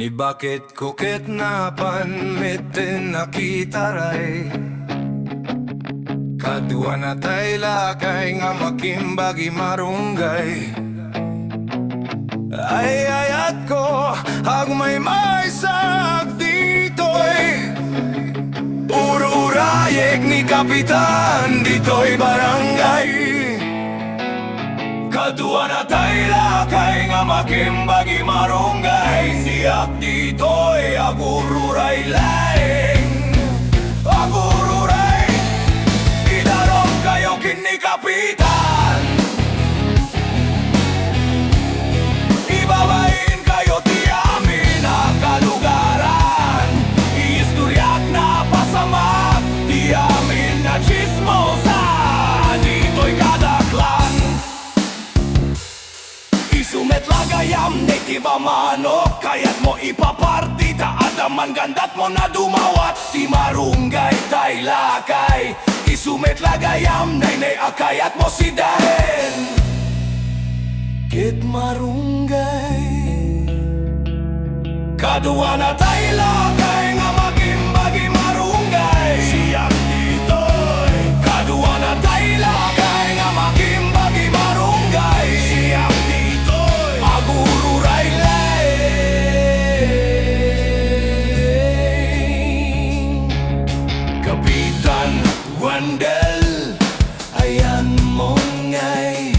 Ni bakit kuket na panmitin nakita ray Kadwa na tay lakay nga makimbagi marunggay Ay ayat ko agmay may sag dito'y Puro rayek ni kapitan dito'y barangay Kadwa na tay lakay nga makimbagi marunggay Siyak dito'y agururay laing Agururay Idarong kayo kini kapitan Ibabain kayo ti amin ang kalugaran Iistoryak na pasamak Ti amin na chismosa Dito'y kadaklan Isumet lagayam native manok Kaya't mo ipapartita at naman gandat mo na dumawat Ti marunggay tay lakay Isumet lagayam nay akayat mo si dahen Kit marunggay Kadwa na tay lakay nga magimbagi marunggay Siyak dito'y Kadwa na tay lakay nga magimbagi marunggay Siyak dito'y agururay laing Kapitan Wendel Ayan mo ngay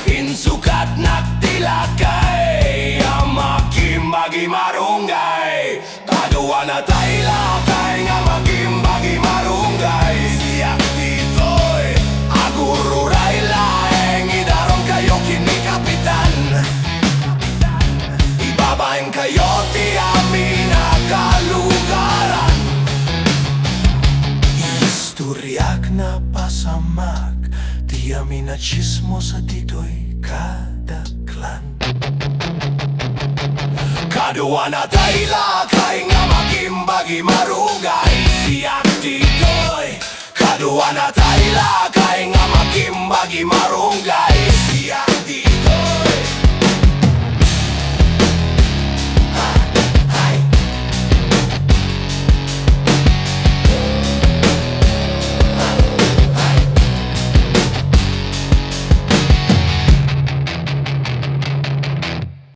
Insukat nagtilakay Amakimbagi marunggay Kadwa na tay lakay nga magimbagi marunggay Siyak dito'y agururay laeng Idarong kayo kini kapitan Ibabain kayo ti amin na kalugaran Iistoryak na pasamak Ti amin na chismos sa dito'y kadaklan Kadwa na tay lakay nga magimbagi marunggay Siyak dito'y Kadwa na tay lakay nga magimbagi marunggay